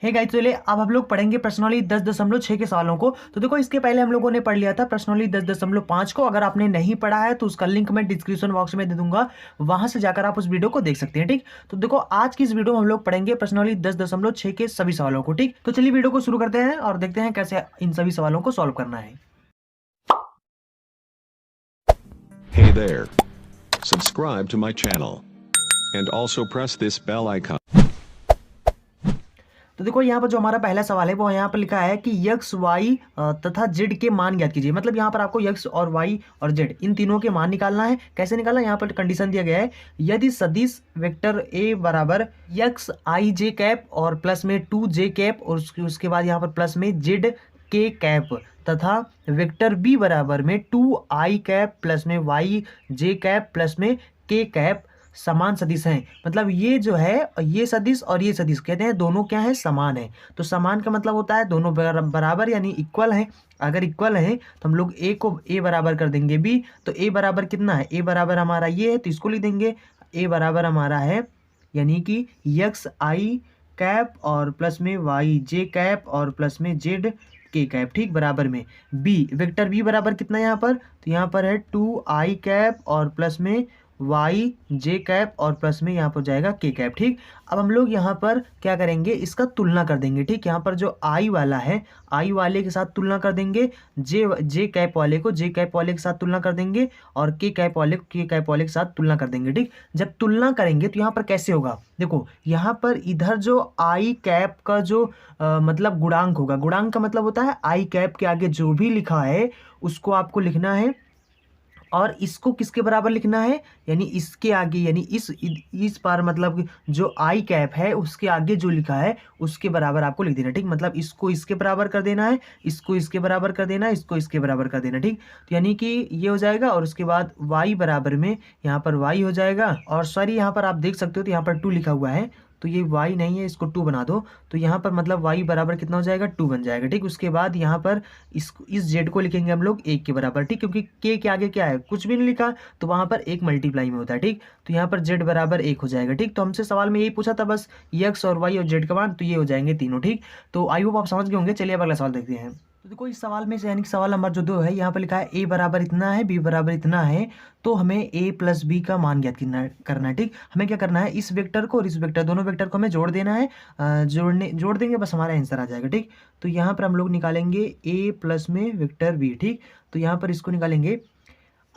Hey guys, चलिए अब हम लोग पढ़ेंगे प्रश्नावली 10.6 के सवालों को। तो देखो, इसके पहले हम लोगों ने पढ़ लिया था प्रश्नावली 10.5 को। अगर आपने नहीं पढ़ा है तो उसका लिंक मैं डिस्क्रिप्शन बॉक्स में दे दूंगा, वहां से जाकर आप उस वीडियो को देख सकते हैं। ठीक, तो देखो आज की इस वीडियो में हम लोग पढ़ेंगे प्रश्नावली 10.6 के सभी सवालों को। ठीक, तो चलिए वीडियो को शुरू करते हैं और देखते हैं कैसे इन सभी सवालों को सॉल्व करना है। Hey there. Subscribe to my channel. And also press this bell icon. तो देखो, यहाँ पर जो हमारा पहला सवाल है वो यहाँ पर लिखा है कि यक्स वाई तथा जेड के मान ज्ञात कीजिए। मतलब यहाँ पर आपको यक्स और वाई और जेड इन तीनों के मान निकालना है। कैसे निकालना है, यहाँ पर कंडीशन दिया गया है, यदि सदिश वेक्टर ए बराबर यक्स आई जे कैप और प्लस में 2 जे कैप और उसके बाद यहाँ पर प्लस में जेड के कैप तथा वेक्टर बी बराबर में 2 आई कैप प्लस में वाई जे कैप प्लस में के कैप समान सदिश हैं। मतलब ये जो है, ये सदिश और ये सदिश कहते हैं दोनों क्या है, समान है। तो समान का मतलब होता है दोनों बराबर यानी इक्वल हैं। अगर इक्वल हैं तो हम लोग ए को ए बराबर कर देंगे बी। तो ए बराबर कितना है, ए बराबर हमारा ये है तो इसको लिख देंगे ए बराबर हमारा है यानी कि यक्स आई कैप और प्लस में वाई जे कैप और प्लस में जेड के कैप। ठीक, बराबर में बी वेक्टर बी बराबर कितना है यहाँ पर, तो यहाँ पर है 2 आई कैप और प्लस में वाई जे कैप और प्लस में यहाँ पर जाएगा के कैप। ठीक, अब हम लोग यहाँ पर क्या करेंगे, इसका तुलना कर देंगे। ठीक, यहाँ पर जो आई वाला है आई वाले के साथ तुलना कर देंगे, जे कैप वाले को जे कैप वाले के साथ तुलना कर देंगे और के कैप वाले को के कैप वाले के साथ तुलना कर देंगे। ठीक, जब तुलना करेंगे तो यहाँ पर कैसे होगा, देखो यहाँ पर इधर जो आई कैप का जो मतलब गुणांक होगा, गुणांक का मतलब होता है आई कैप के आगे जो भी लिखा है उसको आपको लिखना है और इसको किसके बराबर लिखना है, यानी इसके आगे यानी इस पार मतलब जो आई कैप है उसके आगे जो लिखा है उसके बराबर आपको लिख देना। ठीक, मतलब इसको इसके बराबर कर देना है, इसको इसके बराबर कर देना है, इसको इसके बराबर कर देना। ठीक, तो यानी कि ये हो जाएगा और उसके बाद वाई बराबर में यहाँ पर वाई हो जाएगा और सॉरी यहाँ पर आप देख सकते हो तो यहाँ पर 2 लिखा हुआ है तो ये y नहीं है, इसको 2 बना दो तो यहाँ पर मतलब y बराबर कितना हो जाएगा, 2 बन जाएगा। ठीक, उसके बाद यहाँ पर इस z को लिखेंगे हम लोग 1 के बराबर। ठीक, क्योंकि k के आगे क्या है, कुछ भी नहीं लिखा तो वहाँ पर 1 मल्टीप्लाई में होता है। ठीक, तो यहाँ पर z बराबर 1 हो जाएगा। ठीक, तो हमसे सवाल में यही पूछा था बस x और y और z का मान, तो ये हो जाएंगे तीनों। ठीक, तो आई होप आप समझ गए होंगे। चलिए अब अगला सवाल देखते हैं। तो देखो, इस सवाल में से यानी कि सवाल नंबर जो 2 है यहाँ पर लिखा है a बराबर इतना है b बराबर इतना है, तो हमें a प्लस बी का मान ज्ञात करना है। ठीक, हमें क्या करना है, इस वेक्टर को और इस वेक्टर दोनों वेक्टर को हमें जोड़ देना है। जोड़ देंगे बस हमारा आंसर आ जाएगा। ठीक, तो यहाँ पर हम लोग निकालेंगे a प्लस में वेक्टर b। ठीक, तो यहाँ पर इसको निकालेंगे।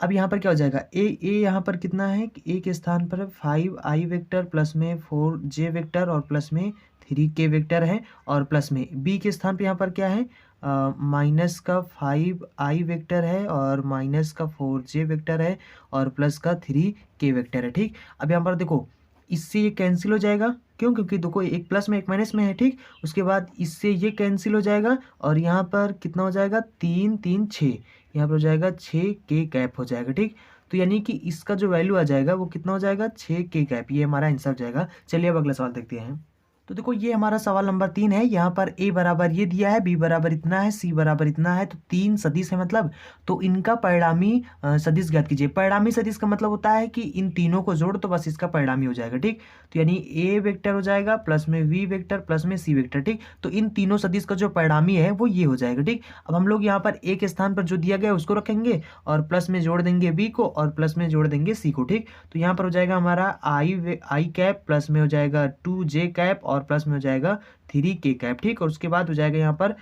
अब यहाँ पर क्या हो जाएगा, ए यहाँ पर कितना है कि ए के स्थान पर 5 आई वेक्टर प्लस में 4 जे वेक्टर और प्लस में 3 के वेक्टर है और प्लस में बी के स्थान पर यहाँ पर क्या है, माइनस का 5 आई वेक्टर है और माइनस का 4 जे वेक्टर है और प्लस का 3 के वेक्टर है। ठीक, अब यहाँ पर देखो इससे ये कैंसिल हो जाएगा, क्यों, क्योंकि देखो एक प्लस में एक माइनस में है। ठीक, उसके बाद इससे ये कैंसिल हो जाएगा और यहाँ पर कितना हो जाएगा, 3 3 6, यहाँ पर हो जाएगा 6 के कैप हो जाएगा। ठीक, तो यानी कि इसका जो वैल्यू आ जाएगा वो कितना हो जाएगा, 6 के कैप। ये हमारा आंसर हो जाएगा। चलिए अब अगला सवाल देखते हैं। तो देखो, ये हमारा सवाल नंबर 3 है। यहाँ पर a बराबर ये दिया है, b बराबर इतना है, c बराबर इतना है, तो 3 सदिश है मतलब, तो इनका परिणामी सदिश ज्ञात कीजिए। परिणामी सदिश का मतलब होता है कि इन तीनों को जोड़ तो बस इसका परिणामी हो जाएगा। ठीक, तो यानी a वेक्टर हो जाएगा प्लस में v वेक्टर प्लस में c वेक्टर। ठीक, तो इन तीनों सदिश का जो परिणामी है वो ये हो जाएगा। ठीक, अब हम लोग यहाँ पर a के स्थान पर जो दिया गया है उसको रखेंगे और प्लस में जोड़ देंगे b को और प्लस में जोड़ देंगे c को। ठीक, तो यहाँ पर हो जाएगा हमारा आई कैप प्लस में हो जाएगा 2 जे कैप और प्लस में हो जाएगा 3 के कैप। ठीक, और उसके बाद हो जाएगा यहाँ पर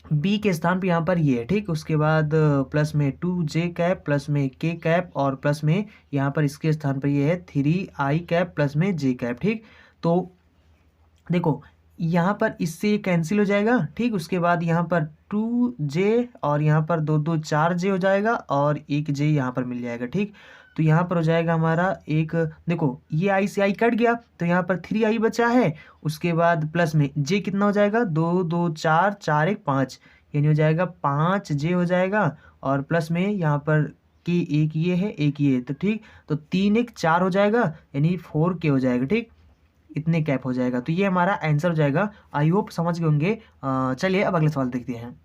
बी के स्थान पे यहाँ पर ये है। ठीक, उसके बाद प्लस में 2 जे कैप प्लस में के कैप और प्लस में यहाँ पर इसके स्थान पर ये है 3 आई कैप प्लस में जे कैप। ठीक, तो देखो यहाँ पर इससे ये कैंसिल हो जाएगा। ठीक, उसके बाद यहाँ पर 2 जे और यहाँ पर 4 जे हो जाएगा और 1 जे यहाँ पर मिल जाएगा। ठीक, तो यहाँ पर हो जाएगा हमारा एक, देखो ये आई से आई कट गया तो यहाँ पर 3 आई बचा है। उसके बाद प्लस में जे कितना हो जाएगा, 2 2 4 4 1 5, यानी हो जाएगा 5 जे हो जाएगा और प्लस में यहाँ पर के एक ये है एक ये है, तो ठीक, तो 3 1 4 हो जाएगा यानी 4 के हो जाएगा। ठीक, इतने कैप हो जाएगा। तो ये हमारा आंसर हो जाएगा। आई होप समझ गए होंगे। चलिए अब अगले सवाल देखते हैं।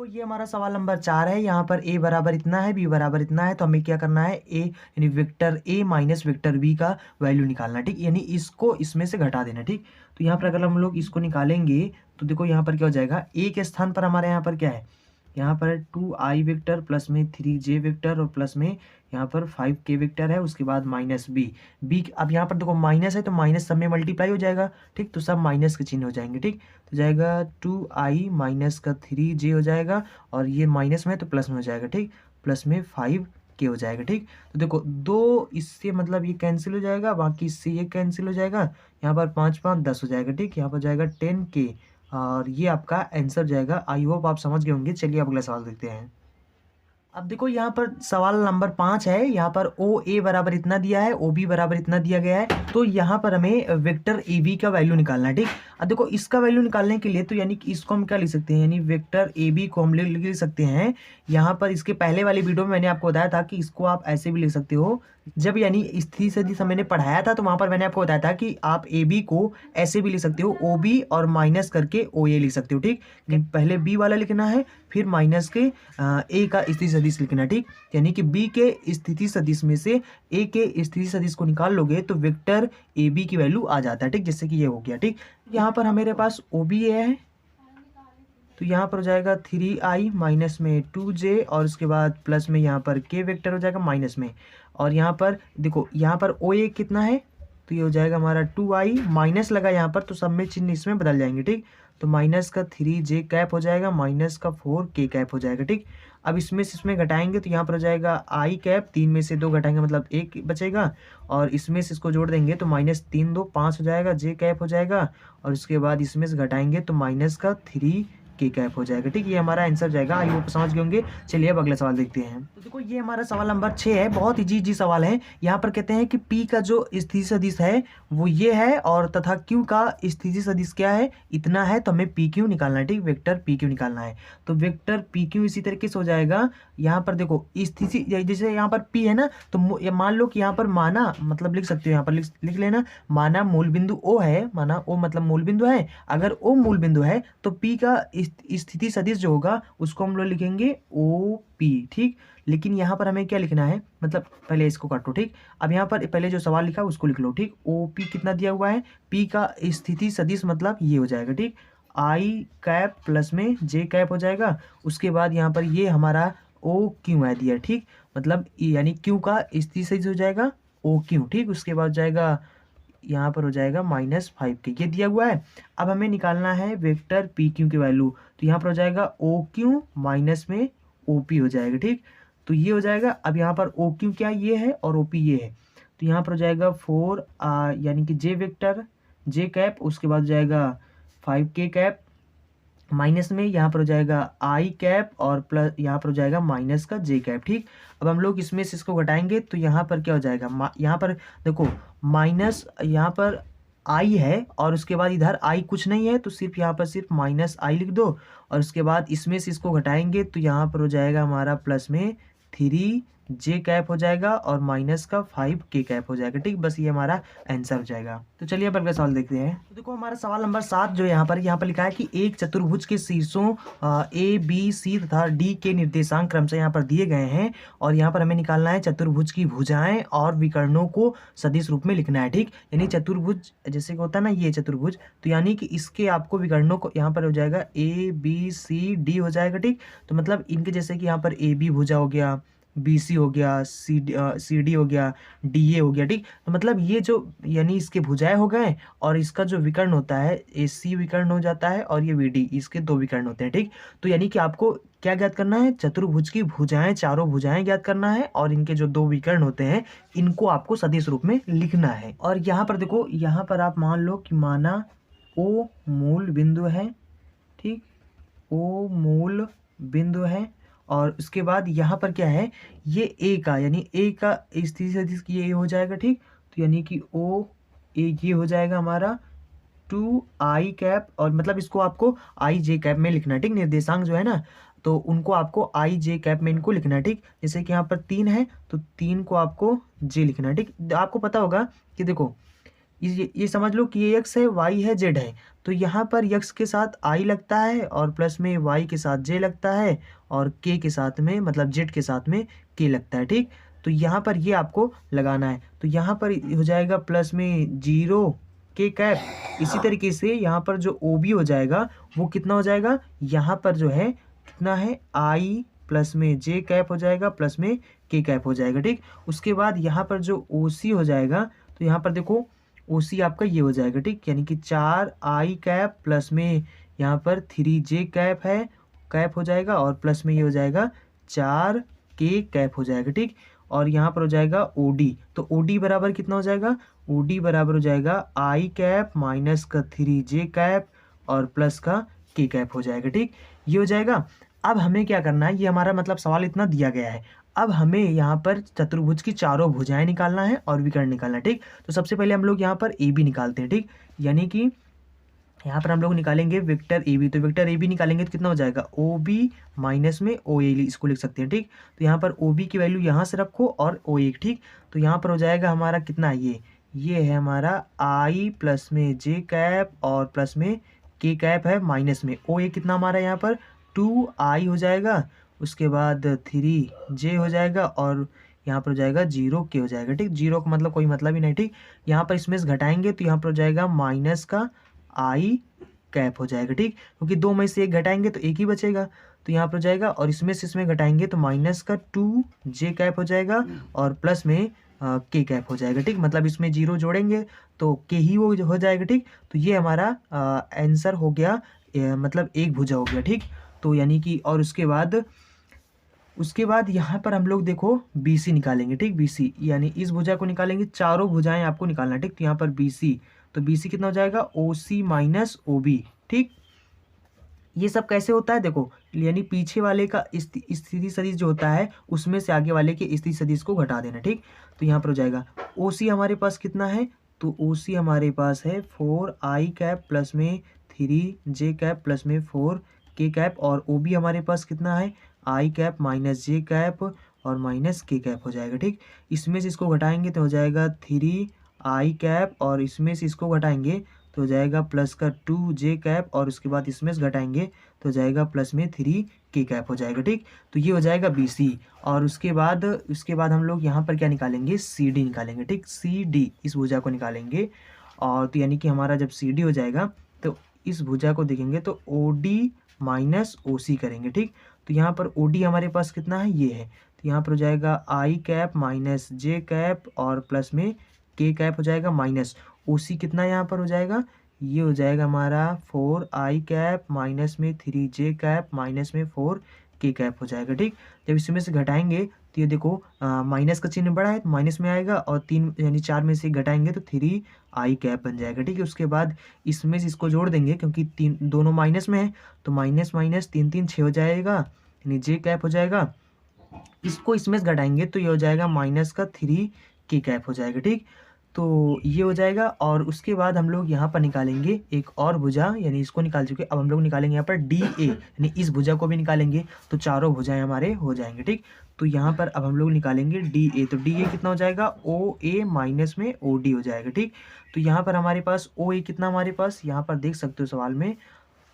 देखो ये हमारा सवाल नंबर 4 है। यहाँ पर ए बराबर इतना है, बी बराबर इतना है, तो हमें क्या करना है, ए यानी vector A minus vector B का वैल्यू निकालना है, ठीक। यानी इसको इसमें से घटा देना, ठीक। तो यहाँ पर अगर हम लोग इसको निकालेंगे तो देखो यहाँ पर क्या हो जाएगा, ए के स्थान पर हमारे यहाँ पर क्या है, यहाँ पर 2i वेक्टर प्लस में 3j वेक्टर और प्लस में यहाँ पर 5k वेक्टर है, उसके बाद माइनस बी। अब यहाँ पर देखो माइनस है तो माइनस सब में मल्टीप्लाई हो जाएगा, ठीक। तो सब माइनस के चिन्ह हो जाएंगे, ठीक। तो जाएगा 2i माइनस का 3j हो जाएगा, और ये माइनस में है तो प्लस में हो जाएगा, ठीक। प्लस में 5k हो जाएगा, ठीक। तो देखो दो इससे मतलब ये कैंसिल हो जाएगा, बाकी इससे ये कैंसिल हो जाएगा, यहाँ पर 5 5 10 हो जाएगा, ठीक। यहाँ पर जाएगा 10k, और ये आपका आंसर जाएगा। आई होप आप समझ गए होंगे। चलिए अगला सवाल देखते हैं। अब देखो यहाँ पर सवाल नंबर 5 है। यहाँ पर ओ ए बराबर इतना दिया है, ओ बी बराबर इतना दिया गया है, तो यहाँ पर हमें वेक्टर ए बी का वैल्यू निकालना है, ठीक। अब देखो इसका वैल्यू निकालने के लिए तो यानी कि इसको हम क्या लिख सकते हैं, यानी वेक्टर ए बी को हम लिख सकते हैं। यहाँ पर इसके पहले वाली वीडियो में मैंने आपको बताया था कि इसको आप ऐसे भी लिख सकते हो। जब यानी स्थिति सदिश मैंने पढ़ाया था तो वहाँ पर मैंने आपको बताया था कि आप ए बी को ऐसे भी लिख सकते हो, ओ बी और माइनस करके ओ ए लिख सकते हो, ठीक। लेकिन पहले बी वाला लिखना है, फिर माइनस के ए का स्थिति सदिश लिखना है, ठीक। यानी कि बी के स्थिति सदिश में से ए के स्थिति सदिश को निकाल लोगे तो वेक्टर ए बी की वैल्यू आ जाता है, ठीक। जैसे कि ये हो गया, ठीक। यहाँ पर हमारे पास ओ बी है, तो यहाँ पर हो जाएगा 3i माइनस में 2j, और उसके बाद प्लस में यहाँ पर k वेक्टर हो जाएगा माइनस में, और यहाँ पर देखो यहाँ पर ओ ए कितना है, तो ये हो जाएगा हमारा 2i, माइनस लगा यहाँ पर तो सब में चिन्ह इसमें बदल जाएंगे, ठीक। तो माइनस का 3j कैप हो जाएगा, माइनस का 4k कैप हो जाएगा, ठीक। अब इसमें से इसमें घटाएंगे तो यहाँ पर हो जाएगा i कैप, 3 में से 2 घटाएंगे मतलब 1 बचेगा, और इसमें से इसको जोड़ देंगे तो माइनस 3 2 5 हो जाएगा, j कैप हो जाएगा, और उसके बाद इसमें से घटाएंगे तो माइनस का 3k कैप हो जाएगा, ठीक। ये हमारा आंसर जाएगा। आई होप समझ गए होंगे। चलिए अब अगला सवाल देखते हैं। तो देखो ये हमारा सवाल नंबर 6 है। बहुत इजी सवाल है। यहाँ पर कहते हैं कि p का जो स्थिति सदिश है वो ये है, और तथा q का स्थिति सदिश क्या है, इतना है, तो हमें pq निकालना है, ठीक। वेक्टर pq निकालना है, तो वेक्टर pq इसी तरीके से हो जाएगा। यहाँ पर देखो स्थिति जैसे यहाँ पर p है ना, तो मान लो कि यहाँ पर माना मतलब लिख सकते हो, यहाँ पर लिख लेना, माना मूल बिंदु o है, माना o मतलब मूल बिंदु है। अगर o मूल बिंदु है तो p का स्थिति सदिश जो होगा उसको हम लोग लिखेंगे OP, ठीक। लेकिन यहाँ पर हमें क्या लिखना है, मतलब पहले इसको काटो, ठीक। अब यहाँ पर पहले जो सवाल लिखा उसको लिख लो, ठीक। OP कितना दिया हुआ है, P का स्थिति सदिश मतलब ये हो जाएगा, ठीक। I कैप प्लस में J कैप हो जाएगा, उसके बाद यहाँ पर ये हमारा OQ है दिया, ठीक। मतलब यानी Q का स्थिति सदिश हो जाएगा OQ, ठीक। उसके बाद जाएगा यहाँ पर हो जाएगा -5k, ये दिया हुआ है। अब हमें निकालना है वेक्टर PQ की वैल्यू, तो यहाँ पर हो जाएगा OQ माइनस में OP हो जाएगा, ठीक। तो ये हो जाएगा। अब यहाँ पर OQ क्या ये है और OP ये है, तो यहाँ पर हो जाएगा 4 यानी कि J वेक्टर J कैप, उसके बाद हो जाएगा 5k कैप, माइनस में यहाँ पर हो जाएगा I कैप, और प्लस यहाँ पर हो जाएगा माइनस का J कैप, ठीक। अब हम लोग इसमें से इसको घटाएंगे तो यहाँ पर क्या हो जाएगा, यहाँ पर देखो माइनस यहाँ पर I है, और उसके बाद इधर I कुछ नहीं है तो सिर्फ यहाँ पर सिर्फ माइनस I लिख दो, और उसके बाद इसमें से इसको घटाएंगे तो यहाँ पर हो जाएगा हमारा प्लस में 3j कैप हो जाएगा, और माइनस का 5k कैप हो जाएगा, ठीक। बस ये हमारा आंसर हो जाएगा। तो चलिए अब अगला सवाल देखते हैं। तो देखो हमारा सवाल नंबर 7 जो यहाँ पर लिखा है कि एक चतुर्भुज के शीर्षों A B C तथा D के निर्देशांक क्रमशः यहाँ पर दिए गए हैं, और यहाँ पर हमें निकालना है चतुर्भुज की भुजाएं और विकर्णों को सदिश रूप में लिखना है, ठीक। यानी चतुर्भुज जैसे कि होता है ना ये चतुर्भुज, तो यानी कि इसके आपको विकर्णों को यहाँ पर हो जाएगा A B C D हो जाएगा, ठीक। तो मतलब इनके जैसे कि यहाँ पर AB भुजा हो गया, BC हो गया, CD हो गया, DA हो गया, ठीक। तो मतलब ये जो यानी इसके भुजाएं हो गए, और इसका जो विकर्ण होता है AC विकर्ण हो जाता है, और ये VD इसके 2 विकर्ण होते हैं, ठीक। तो यानी कि आपको क्या ज्ञात करना है, चतुर्भुज की भुजाएं, चारों भुजाएं ज्ञात करना है, और इनके जो 2 विकर्ण होते हैं इनको आपको सदिश रूप में लिखना है। और यहाँ पर देखो, यहाँ पर आप मान लो कि माना O मूल बिंदु है, ठीक। O मूल बिंदु है, और उसके बाद यहाँ पर क्या है, ये A का यानी A का स्थिति सदिश ये हो जाएगा, ठीक। तो यानी कि O A ये हो जाएगा हमारा 2i कैप, और मतलब इसको आपको i j कैप में लिखना है, ठीक। निर्देशांक जो है ना तो उनको आपको i j कैप में इनको लिखना है, ठीक। जैसे कि यहाँ पर 3 है तो 3 को आपको j लिखना है, ठीक। आपको पता होगा कि देखो ये समझ लो कि ये एक्स है, वाई है, जेड है। तो यहाँ पर एक्स के साथ आई लगता है और प्लस में वाई के साथ जे लगता है और के साथ में मतलब जेड के साथ में के लगता है, ठीक। तो यहाँ पर ये आपको लगाना है। तो यहाँ पर हो जाएगा प्लस में 0 के कैप। इसी तरीके से यहाँ पर जो ओ बी हो जाएगा वो कितना हो जाएगा, यहाँ पर जो है कितना है, आई प्लस में जे कैप हो जाएगा प्लस में के कैप हो जाएगा, ठीक। उसके बाद यहाँ पर जो ओ सी हो जाएगा, तो यहाँ पर देखो ओ सी आपका ये हो जाएगा, ठीक। यानी कि 4 आई कैप प्लस में यहाँ पर 3 जे कैप है, कैप हो जाएगा और प्लस में ये हो जाएगा 4 के कैप हो जाएगा, ठीक। और यहाँ पर हो जाएगा ओ डी। तो ओ डी बराबर कितना हो जाएगा, ओ डी बराबर हो जाएगा आई कैप माइनस का 3 जे कैप और प्लस का के कैप हो जाएगा, ठीक। ये हो जाएगा। अब हमें क्या करना है, ये हमारा मतलब सवाल इतना दिया गया है। अब हमें यहाँ पर चतुर्भुज की चारों भुजाएं निकालना है और विकर्ण निकालना है, ठीक। तो सबसे पहले हम लोग यहाँ पर ए बी निकालते हैं, ठीक। यानी कि यहाँ पर हम लोग निकालेंगे वेक्टर ए बी। तो वेक्टर ए बी निकालेंगे तो कितना हो जाएगा, ओ बी माइनस में ओ ए, इसको लिख सकते हैं, ठीक। तो यहाँ पर ओ बी की वैल्यू यहाँ से रखो और ओ ए, ठीक। तो यहाँ पर हो जाएगा हमारा कितना, ये है हमारा आई प्लस में जे कैप और प्लस में के कैप है माइनस में ओ ए, कितना हमारा यहाँ पर 2 आई हो जाएगा। उसके बाद 3 जे हो जाएगा और यहाँ पर हो जाएगा 0 के हो जाएगा, ठीक। 0 का मतलब कोई मतलब ही नहीं, ठीक। यहाँ पर इसमें से घटाएंगे तो यहाँ पर हो जाएगा माइनस का आई कैप हो जाएगा, ठीक। क्योंकि 2 में से 1 घटाएंगे तो 1 ही बचेगा। तो यहाँ पर हो जाएगा और इसमें से इसमें घटाएंगे तो माइनस का 2 जे कैप हो जाएगा और प्लस में के कैप हो जाएगा, ठीक। मतलब इसमें 0 जोड़ेंगे तो के ही वो हो जाएगा, ठीक। तो ये हमारा आंसर हो गया, मतलब एक भुजा हो गया, ठीक। तो यानी कि और उसके बाद यहाँ पर हम लोग देखो बी सी निकालेंगे, ठीक। बी सी यानी इस भुजा को निकालेंगे, चारों भुजाएं आपको निकालना, ठीक। तो यहाँ पर बी सी, तो बी सी कितना हो जाएगा, ओ सी माइनस ओ बी, ठीक। ये सब कैसे होता है देखो, यानी पीछे वाले का स्थिति सदिश जो होता है उसमें से आगे वाले के स्थिति सदिश को घटा देना, ठीक। तो यहाँ पर हो जाएगा ओ सी हमारे पास कितना है, तो ओ सी हमारे पास है 4 आई कैप प्लस में 3 जे कैप प्लस में 4 के कैप और ओ बी हमारे पास कितना है, आई कैप माइनस जे कैप और माइनस के कैप हो जाएगा, ठीक। इसमें से इसको घटाएंगे तो हो जाएगा 3 आई कैप और इसमें से इसको घटाएंगे तो हो जाएगा प्लस का 2 जे कैप और उसके बाद इसमें से घटाएंगे तो हो जाएगा प्लस में 3 के कैप हो जाएगा, ठीक। तो ये हो जाएगा बी सी। और उसके बाद हम लोग यहाँ पर क्या निकालेंगे, सी डी निकालेंगे, ठीक। सी डी इस भुजा को निकालेंगे और तो यानी कि हमारा जब सी डी हो जाएगा तो इस भुजा को देखेंगे तो ओ डी माइनस ओ सी करेंगे, ठीक। तो यहाँ पर ओ डी हमारे पास कितना है, ये है। तो यहाँ पर हो जाएगा आई कैप माइनस जे कैप और प्लस में के कैप हो जाएगा माइनस ओ सी कितना यहाँ पर हो जाएगा, ये हो जाएगा हमारा 4 आई कैप माइनस में 3 जे कैप माइनस में 4 के कैप हो जाएगा, ठीक। जब इसमें से घटाएंगे तो ये देखो माइनस का चिन्ह बड़ा है तो माइनस में आएगा और 3 यानी 4 में से घटाएंगे तो 3 आई कैप बन जाएगा, ठीक है। उसके बाद इसमें से इसको जोड़ देंगे क्योंकि तीन दोनों माइनस में है तो माइनस माइनस 3 3 6 हो जाएगा यानी जे कैप हो जाएगा। इसको इसमें से घटाएंगे तो ये हो जाएगा माइनस का 3 के कैप हो जाएगा, ठीक। तो ये हो जाएगा और उसके बाद हम लोग यहाँ पर निकालेंगे एक और भुजा, यानी इसको निकाल चुके। अब हम लोग निकालेंगे यहाँ पर डी ए, यानी इस भुजा को भी निकालेंगे तो चारों भुजाएं हमारे हो जाएंगे, ठीक। तो यहाँ पर अब हम लोग निकालेंगे डी ए। तो डी ए कितना हो जाएगा, ओ ए माइनस में ओ डी हो जाएगा, ठीक। तो यहाँ पर हमारे पास ओ ए कितना, हमारे पास यहाँ पर देख सकते हो सवाल में,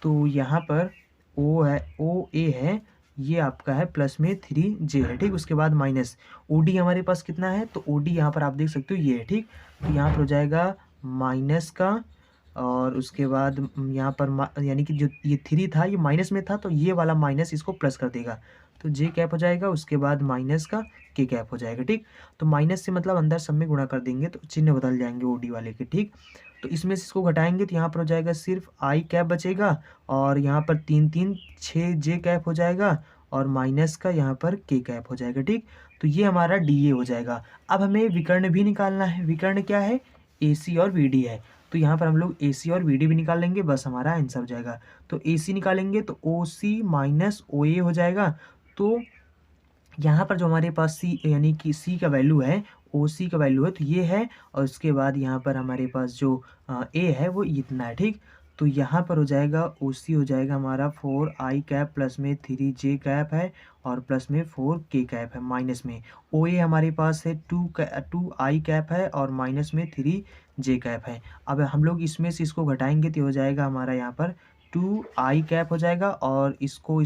तो यहाँ पर ओ है, ओ ए है, ये आपका है प्लस में 3 जे है, ठीक। उसके बाद माइनस ओ डी हमारे पास कितना है, तो ओ डी यहाँ पर आप देख सकते हो ये है, ठीक। तो यहाँ पर हो जाएगा माइनस का और उसके बाद यहाँ पर यानी कि जो ये 3 था ये माइनस में था तो ये वाला माइनस इसको प्लस कर देगा तो जे कैप हो जाएगा। उसके बाद माइनस का के कैप हो जाएगा, ठीक। तो माइनस से मतलब अंदर सब में गुणा कर देंगे तो चिन्ह बदल जाएंगे ओ डी वाले के, ठीक। तो इसमें से इसको घटाएंगे तो यहाँ पर हो जाएगा सिर्फ आई कैप बचेगा और यहाँ पर 3 3 6 जे कैप हो जाएगा और माइनस का यहाँ पर के कैप हो जाएगा, ठीक। तो ये हमारा डी ए हो जाएगा। अब हमें विकर्ण भी निकालना है। विकर्ण क्या है, ए सी और वी डी है। तो यहाँ पर हम लोग ए सी और वी डी भी निकाल लेंगे, बस हमारा आंसर हो जाएगा। तो ए सी निकालेंगे तो ओ सी माइनस ओ ए हो जाएगा। तो यहाँ पर जो हमारे पास सी यानी कि सी का वैल्यू है, ओ सी का वैल्यू है तो ये है और उसके बाद यहाँ पर हमारे पास जो ए है वो इतना है, ठीक। तो यहाँ पर हो जाएगा ओ सी हो जाएगा हमारा 4 आई कैप प्लस में 3 जे कैप है और प्लस में 4 के कैप है माइनस में ओ ए हमारे पास है 2 आई कैप है और माइनस में 3 जे कैप है। अब हम लोग इसमें से इसको घटाएंगे तो हो जाएगा हमारा यहाँ पर 2i कैप हो जाएगा, और इसको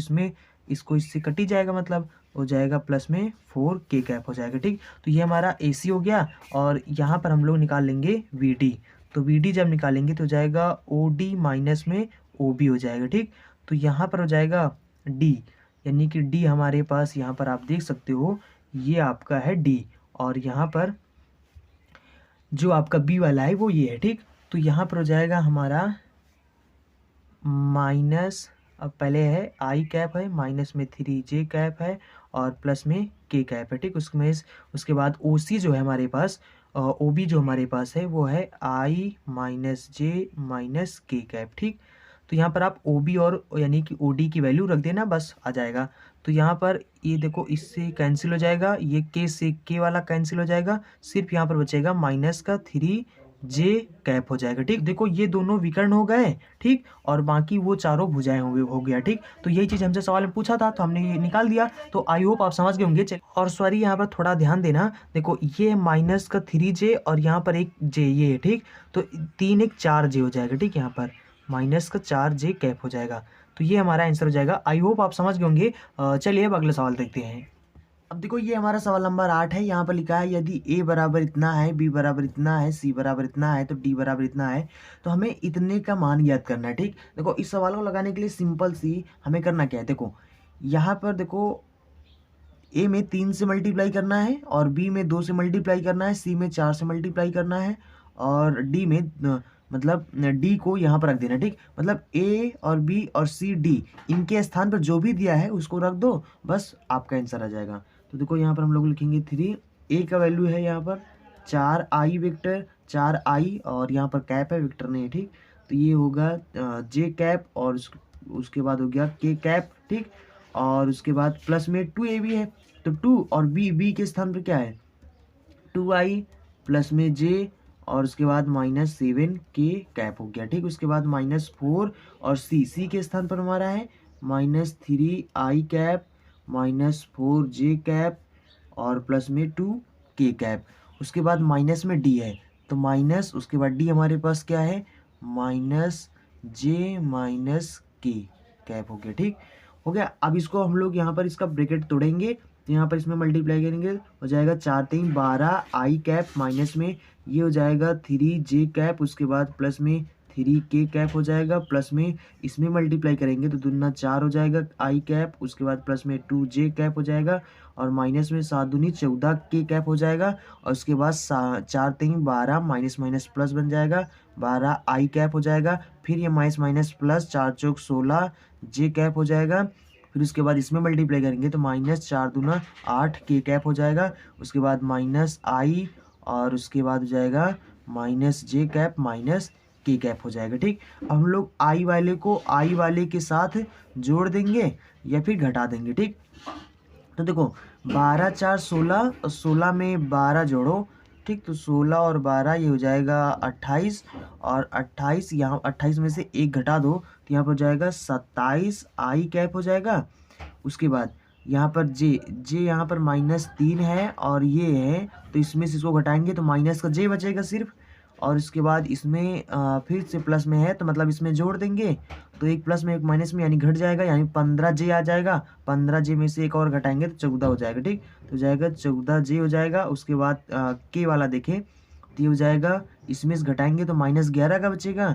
इससे कटी जाएगा, मतलब हो जाएगा प्लस में 4k कैप हो जाएगा। ठीक, तो ये हमारा AC हो गया। और यहाँ पर हम लोग निकाल लेंगे VD। तो VD जब निकालेंगे तो हो जाएगा OD माइनस में OB हो जाएगा। ठीक, तो यहाँ पर हो जाएगा D, यानी कि D हमारे पास यहाँ पर आप देख सकते हो ये आपका है D, और यहाँ पर जो आपका B वाला है वो ये है। ठीक, तो यहाँ पर हो जाएगा हमारा माइनस, अब पहले है I कैप है, माइनस में 3J कैप है, और प्लस में K कैप है। ठीक, उसके बाद OC जो है हमारे पास, OB जो हमारे पास है वो है I minus J minus K cap. ठीक, तो यहाँ पर आप OB और यानी कि OD की वैल्यू रख देना, बस आ जाएगा। तो यहाँ पर ये देखो इससे कैंसिल हो जाएगा, ये K से K वाला कैंसिल हो जाएगा, सिर्फ यहाँ पर बचेगा माइनस का 3J कैप हो जाएगा। ठीक, देखो ये दोनों विकर्ण हो गए। ठीक, और बाकी वो चारों भुजाएं हो गया। ठीक, तो यही चीज़ हमसे सवाल में पूछा था तो हमने ये निकाल दिया। तो आई होप आप समझ गए होंगे। और सॉरी यहाँ पर थोड़ा ध्यान देना, देखो ये माइनस का 3J और यहाँ पर एक J ये है। ठीक, तो 3 1 4J हो जाएगा। ठीक, यहाँ पर माइनस का 4J कैप हो जाएगा। तो ये हमारा आंसर हो जाएगा। आई होप आप समझ गए होंगे। चलिए अब अगला सवाल देखते हैं। अब देखो ये हमारा सवाल नंबर 8 है। यहाँ पर लिखा है यदि A बराबर इतना है, B बराबर इतना है, C बराबर इतना है, तो D बराबर इतना है, तो हमें इतने का मान ज्ञात करना है। ठीक, देखो इस सवाल को लगाने के लिए सिंपल सी हमें करना क्या है, देखो यहाँ पर देखो A में 3 से मल्टीप्लाई करना है, और B में 2 से मल्टीप्लाई करना है, C में 4 से मल्टीप्लाई करना है, और D में मतलब D को यहाँ पर रख देना। ठीक, मतलब A और B और C D इनके स्थान पर जो भी दिया है उसको रख दो, बस आपका आंसर आ जाएगा। तो देखो यहाँ पर हम लोग लिखेंगे 3, A का वैल्यू है यहाँ पर 4i वेक्टर 4i, और यहाँ पर कैप है, वेक्टर नहीं है। ठीक, तो ये होगा J कैप, और उसके बाद हो गया K कैप। ठीक, और उसके बाद प्लस में 2ab है, तो 2 और b के स्थान पर क्या है 2i प्लस में j, और उसके बाद माइनस 7k कैप हो गया। ठीक, उसके बाद -4 और c के स्थान पर हमारा है -3i कैप -4j कैप और प्लस में 2k कैप। उसके बाद माइनस में d है, तो माइनस उसके बाद d हमारे पास क्या है -j -k कैप हो गया। ठीक हो गया। अब इसको हम लोग यहाँ पर इसका ब्रैकेट तोड़ेंगे, तो यहाँ पर इसमें मल्टीप्लाई करेंगे, हो जाएगा 4 3 12 आई कैप, माइनस में ये हो जाएगा 3J कैप, उसके बाद प्लस में 3K कैप हो जाएगा, प्लस में इसमें मल्टीप्लाई करेंगे तो दुना 4 हो जाएगा आई कैप, उसके बाद प्लस में 2J कैप हो जाएगा, और माइनस में 7 दूनी 14K कैप हो जाएगा, और उसके बाद 4 3 12 माइनस माइनस प्लस बन जाएगा 12 आई कैप हो जाएगा, फिर ये माइनस माइनस प्लस 4 चौक 16 J कैप हो जाएगा, फिर उसके बाद इसमें मल्टीप्लाई करेंगे तो -4 दूना 8K कैप हो जाएगा, उसके बाद माइनस आई, और उसके बाद हो जाएगा -J कैप -K कैप हो जाएगा। ठीक, अब हम लोग आई वाले को आई वाले के साथ जोड़ देंगे या फिर घटा देंगे। ठीक, तो देखो 12 4 16, 16 में 12 जोड़ो। ठीक, तो 16 और 12 ये हो जाएगा 28, और 28 यहाँ 28 में से एक घटा दो तो यहाँ पर हो जाएगा 27 आई कैप हो जाएगा। उसके बाद यहाँ पर जे यहाँ पर -3 है और ये है, तो इसमें से इसको घटाएंगे तो माइनस का J बचेगा सिर्फ, और इसके बाद इसमें फिर से प्लस में है तो मतलब इसमें जोड़ देंगे तो एक प्लस में एक माइनस में यानी घट जाएगा, यानी 15J आ जाएगा। 15J में से एक और घटाएंगे तो 14 हो जाएगा। ठीक, तो जाएगा 14J हो जाएगा। उसके बाद K वाला देखें तो ये हो जाएगा, इसमें से घटाएंगे तो -11 का बचेगा,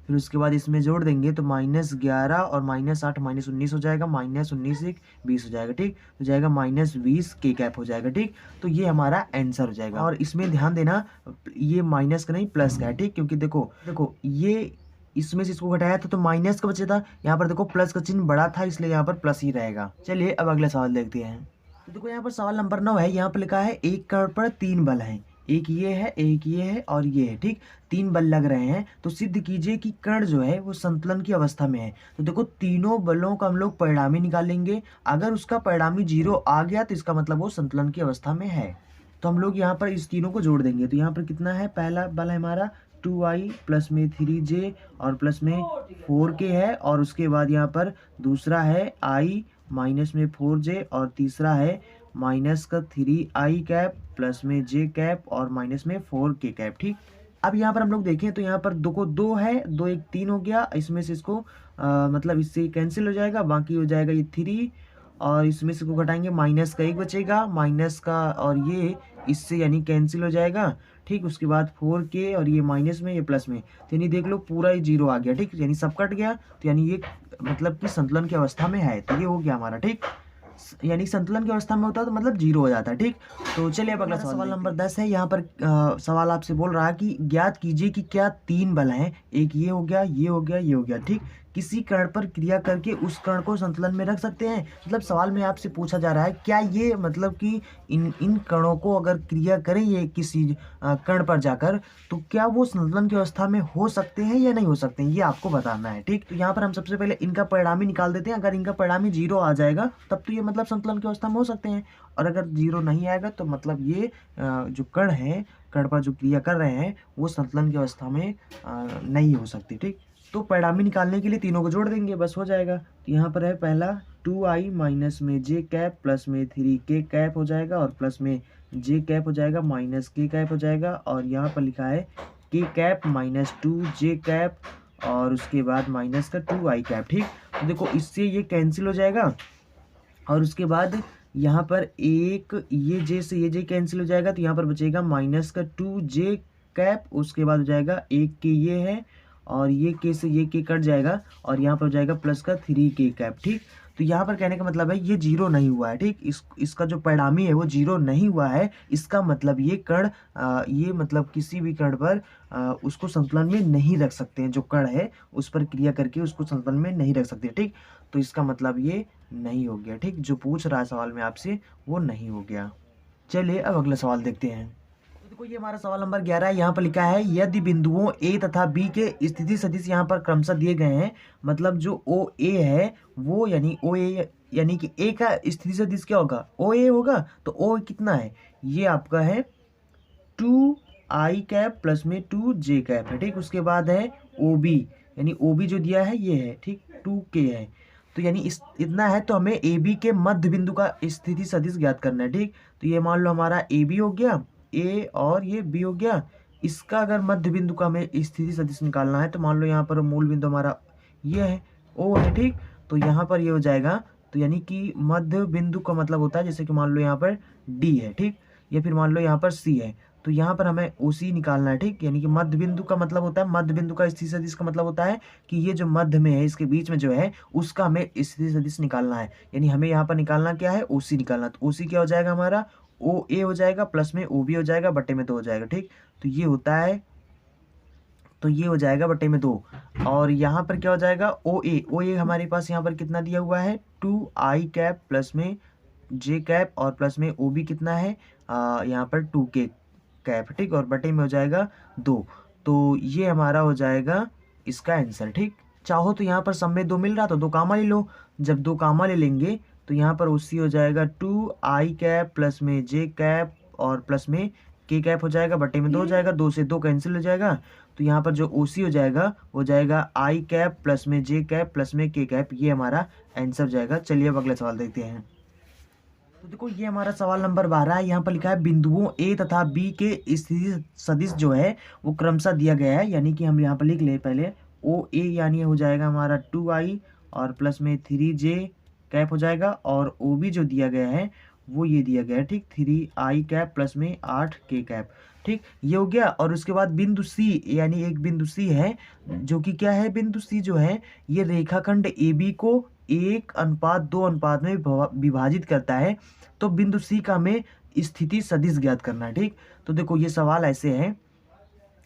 फिर उसके बाद इसमें जोड़ देंगे तो -11 और -8 -19 हो जाएगा, -19 1 20 हो जाएगा। ठीक, तो जाएगा -20 K कैप हो जाएगा। ठीक, तो ये हमारा आंसर हो जाएगा। और इसमें ध्यान देना ये माइनस का नहीं प्लस का है। ठीक, क्योंकि देखो ये इसमें से इसको घटाया था तो माइनस का बचा था, यहाँ पर देखो प्लस का चिन्ह बड़ा था इसलिए यहाँ पर प्लस ही रहेगा। चलिए अब अगला सवाल देखते हैं। तो देखो यहाँ पर सवाल नंबर 9 है। यहाँ पर लिखा है एक कण पर 3 बल हैं, एक ये है, एक ये है और ये है। ठीक, 3 बल लग रहे हैं, तो सिद्ध कीजिए कि कण जो है वो संतुलन की अवस्था में है। तो देखो तीनों बलों का हम लोग परिणामी निकालेंगे, अगर उसका परिणामी 0 आ गया तो इसका मतलब वो संतुलन की अवस्था में है। तो हम लोग यहाँ पर इस तीनों को जोड़ देंगे, तो यहाँ पर कितना है, पहला बल है हमारा 2i प्लस में 3J और प्लस में 4K है, और उसके बाद यहाँ पर दूसरा है i माइनस में 4J और तीसरा है माइनस का 3i कैप प्लस में J कैप और माइनस में 4K कैप। ठीक, अब यहाँ पर हम लोग देखें तो यहाँ पर दो को दो है, दो एक तीन हो गया, इसमें से इसको मतलब इससे कैंसिल हो जाएगा, बाकी हो जाएगा ये थ्री, और इसमें से को घटाएंगे माइनस का एक बचेगा, माइनस का और ये इससे यानी कैंसिल हो जाएगा। ठीक, उसके बाद 4k और ये माइनस में ये प्लस में, तो यानी देख लो पूरा ही जीरो आ गया। ठीक, यानी सब कट गया, तो यानी ये मतलब कि संतुलन की अवस्था में है, तो ये हो गया हमारा। ठीक, यानी संतुलन की अवस्था में होता है तो मतलब जीरो हो जाता है। ठीक, तो चलिए अब अगला सवाल नंबर 10 है। यहाँ पर सवाल आपसे बोल रहा है कि ज्ञात कीजिए कि क्या तीन बल हैं, एक ये हो गया, ये हो गया, ये हो गया। ठीक, किसी कण पर क्रिया करके उस कण को संतुलन में रख सकते हैं। मतलब सवाल में आपसे पूछा जा रहा है क्या ये मतलब कि इन इन कणों को अगर क्रिया करें ये किसी कण पर जाकर, तो क्या वो संतुलन की अवस्था में हो सकते हैं या नहीं हो सकते हैं, ये आपको बताना है। ठीक, तो यहाँ पर हम सबसे पहले इनका परिणामी निकाल देते हैं। अगर इनका परिणामी जीरो आ जाएगा तब तो ये मतलब संतुलन की अवस्था में हो सकते हैं, और अगर जीरो नहीं आएगा तो मतलब ये जो कण है, कण पर जो क्रिया कर रहे हैं वो संतुलन की अवस्था में नहीं हो सकती। ठीक, तो परिणामी निकालने के लिए तीनों को जोड़ देंगे, बस हो जाएगा। तो यहाँ पर है पहला 2i माइनस में j कैप प्लस में 3k कैप हो जाएगा, और प्लस में j कैप हो जाएगा माइनस k कैप हो जाएगा, और यहाँ पर लिखा है k cap minus 2j cap और उसके बाद माइनस का 2i कैप। ठीक, तो देखो इससे ये कैंसिल हो जाएगा, और उसके बाद यहाँ पर एक ये j से ये j कैंसिल हो जाएगा, तो यहाँ पर बचेगा माइनस का 2j कैप, उसके बाद हो जाएगा एक के ये है, और ये के से ये के कट जाएगा, और यहाँ पर हो जाएगा प्लस का 3k कैप। ठीक, तो यहाँ पर कहने का मतलब है ये जीरो नहीं हुआ है। ठीक, इसका जो परिणामी है वो जीरो नहीं हुआ है, इसका मतलब ये कण ये मतलब किसी भी कण पर उसको संतुलन में नहीं रख सकते हैं, जो कण है उस पर क्रिया करके उसको संतुलन में नहीं रख सकते। ठीक, तो इसका मतलब ये नहीं हो गया। ठीक, जो पूछ रहा है सवाल में आपसे वो नहीं हो गया। चलिए अब अगला सवाल देखते हैं। तो देखो ये हमारा सवाल नंबर 11 है। यहाँ पर लिखा है यदि बिंदुओं A तथा B के स्थिति सदिश यहाँ पर क्रमशः दिए गए हैं, मतलब जो OA है वो यानी OA यानी कि A का स्थिति सदिश क्या होगा, OA होगा। तो O कितना है, ये आपका है 2i कैप प्लस में 2j कैप है। ठीक, उसके बाद है OB, यानी OB जो दिया है ये है, ठीक 2k है, तो यानी इस इतना है। तो हमें AB के मध्य बिंदु का स्थिति सदिश ज्ञात करना है। ठीक, तो ये मान लो हमारा AB हो गया, A और ये B हो गया। इसका अगर मध्य बिंदु का हमें स्थिति सदिश निकालना है तो मान लो यहाँ पर मूल बिंदु हमारा ये है O है। ठीक, तो यहाँ पर ये हो जाएगा, तो यानी कि मध्य बिंदु का मतलब होता है जैसे कि मान लो यहाँ पर D है। ठीक, या फिर मान लो यहाँ पर C है, तो यहाँ पर हमें OC निकालना है। ठीक, यानी कि मध्य बिंदु का मतलब होता है, मध्य बिंदु का स्थिति सदिश का मतलब होता है कि ये जो मध्य में है इसके बीच में जो है उसका हमें स्थिति सदिश निकालना है। यानी हमें यहाँ पर निकालना क्या है, OC निकालना। तो OC क्या हो जाएगा हमारा, OA हो जाएगा प्लस में OB हो जाएगा बटे में 2 हो जाएगा। ठीक, तो ये होता है, तो ये हो जाएगा बटे में 2, और यहाँ पर क्या हो जाएगा OA हमारे पास यहाँ पर कितना दिया हुआ है 2i कैप प्लस में j कैप, और प्लस में OB कितना है यहाँ पर 2k कैप। ठीक, और बटे में हो जाएगा 2, तो ये हमारा हो जाएगा इसका आंसर। ठीक, चाहो तो यहाँ पर सब में 2 मिल रहा तो 2 कामा ले लो, जब 2 कामा ले लेंगे तो यहाँ पर OC हो जाएगा 2i कैप प्लस में j कैप और प्लस में k कैप हो जाएगा, बटे में 2 हो जाएगा, 2 से 2 कैंसिल हो जाएगा, तो यहाँ पर जो OC हो जाएगा i कैप प्लस में j कैप प्लस में k कैप, ये हमारा आंसर जाएगा। चलिए अब अगला सवाल देखते हैं। तो देखो ये हमारा सवाल नंबर 12 है। यहाँ पर लिखा है बिंदुओं A तथा B के स्थिति सदिश जो है वो क्रमशः दिया गया है, यानी कि हम यहाँ पर लिख ले पहले OA, यानी हो जाएगा हमारा 2i और प्लस में 3j कैप हो जाएगा, और OB जो दिया गया है वो ये दिया गया है। ठीक, 3i कैप प्लस में 8k कैप। ठीक, ये हो गया, और उसके बाद बिंदु C, यानी एक बिंदु C है जो कि क्या है, बिंदु C जो है ये रेखाखंड AB को 1:2 में विभाजित करता है। तो बिंदु C का हमें स्थिति सदिश ज्ञात करना है। ठीक, तो देखो ये सवाल ऐसे है,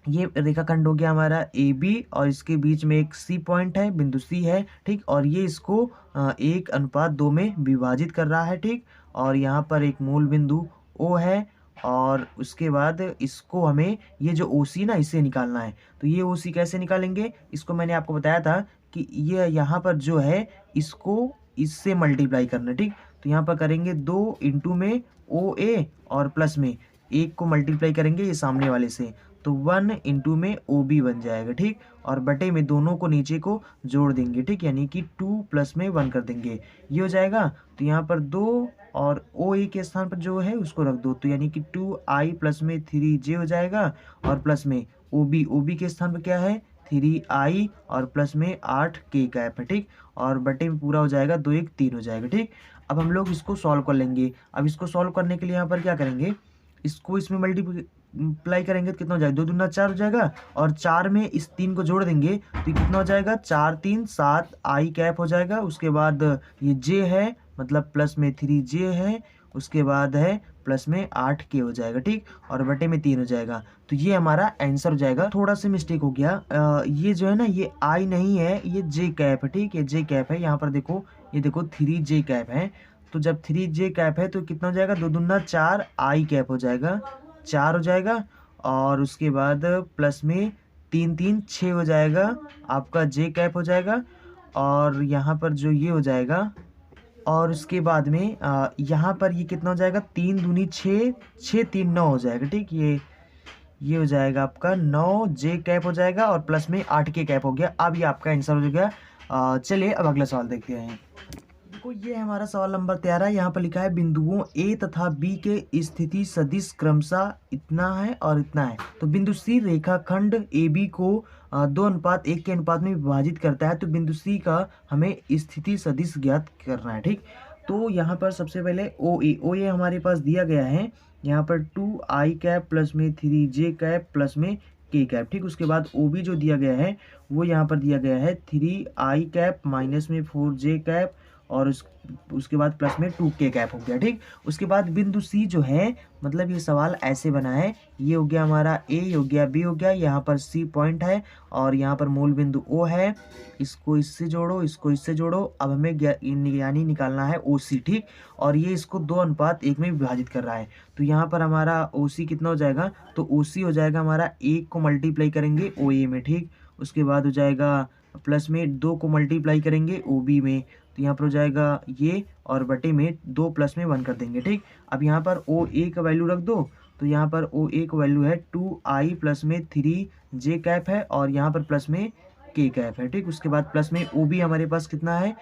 ये रेखाखंड हो गया हमारा AB और इसके बीच में एक C पॉइंट है, बिंदु C है। ठीक, और ये इसको 1:2 में विभाजित कर रहा है। ठीक, और यहाँ पर एक मूल बिंदु O है, और उसके बाद इसको हमें ये जो OC ना इसे निकालना है। तो ये OC कैसे निकालेंगे, इसको मैंने आपको बताया था कि ये यहाँ पर जो है इसको इससे मल्टीप्लाई करना है। ठीक, तो यहाँ पर करेंगे 2 इंटू में OA और प्लस में 1 को मल्टीप्लाई करेंगे ये सामने वाले से, तो 1 इंटू में OB बन जाएगा। ठीक, और बटे में दोनों को नीचे को जोड़ देंगे। ठीक, यानी कि 2 प्लस में 1 कर देंगे, ये हो जाएगा। तो यहाँ पर 2 और OA के स्थान पर जो है उसको रख दो, तो यानी कि 2i प्लस में 3j हो जाएगा, और प्लस में ओ बी के स्थान पे क्या है 3i और प्लस में 8k कैप है, ठीक। और बटे में पूरा हो जाएगा 2 1 3 हो जाएगा, ठीक। अब हम लोग इसको सॉल्व कर लेंगे। अब इसको सॉल्व करने के लिए यहाँ पर क्या करेंगे, इसको इसमें मल्टीप्लाई करेंगे तो कितना हो जाएगा 2 दूना 4 हो जाएगा, और 4 में इस 3 को जोड़ देंगे तो ये कितना हो जाएगा 4 3 7 आई कैप हो जाएगा। उसके बाद ये जे है, मतलब प्लस में 3j है, उसके बाद है प्लस में 8k हो जाएगा, ठीक। और बटे में 3 हो जाएगा। तो ये हमारा आंसर हो जाएगा। थोड़ा सा मिस्टेक हो गया, ये जो है ना ये आई नहीं है, ये जे कैप है, ठीक है, जे कैप है। यहाँ पर देखो, ये देखो 3j कैप है। तो जब 3j कैप है तो कितना हो जाएगा 2 दूना 4 आई कैप हो जाएगा, 4 हो जाएगा। और उसके बाद प्लस में 3 3 6 हो जाएगा, आपका जे कैप हो जाएगा। और यहाँ पर जो ये हो जाएगा, और उसके बाद में यहाँ पर ये कितना हो जाएगा 3 दूनी 6 6 3 9 हो जाएगा, ठीक। ये हो जाएगा आपका 9 जे कैप हो जाएगा और प्लस में 8k कैप हो गया। अब ये आपका आंसर हो गया। चलिए अब अगला सवाल देखते हैं। देखो ये हमारा सवाल नंबर 13। यहाँ पर लिखा है बिंदुओं ए तथा बी के स्थिति सदिश क्रमशः इतना है और इतना है। तो बिंदु सी रेखाखंड ए बी को 2:1 के अनुपात में विभाजित करता है। तो बिंदु सी का हमें स्थिति सदिश ज्ञात करना है, ठीक। तो यहाँ पर सबसे पहले ओ ए हमारे पास दिया गया है। यहाँ पर 2i कैप प्लस में 3j कैप प्लस में k कैप, ठीक। उसके बाद ओ बी जो दिया गया है वो यहाँ पर दिया गया है 3i कैप माइनस में 4j कैप और उसके बाद प्लस में 2k कैप हो गया, ठीक। उसके बाद बिंदु सी जो है, मतलब ये सवाल ऐसे बना है, ये हो गया हमारा ए, हो गया बी, हो गया यहाँ पर सी पॉइंट है और यहाँ पर मूल बिंदु ओ है। इसको इससे जोड़ो, इसको इससे जोड़ो। अब हमें यानी निकालना है ओ सी, ठीक। और ये इसको 2:1 में विभाजित कर रहा है। तो यहाँ पर हमारा ओ सी कितना हो जाएगा, तो ओ सी हो जाएगा हमारा 1 को मल्टीप्लाई करेंगे ओ ए में, ठीक। उसके बाद हो जाएगा प्लस में 2 को मल्टीप्लाई करेंगे ओ बी में, तो यहाँ पर हो जाएगा ये, और बटे में 2 प्लस में 1 कर देंगे, ठीक। अब यहाँ पर ओ ए का वैल्यू रख दो। तो यहाँ पर ओ ए का वैल्यू है 2i प्लस में 3j कैप है और यहाँ पर प्लस में k कैप है, ठीक। उसके बाद प्लस में ओ बी हमारे पास कितना है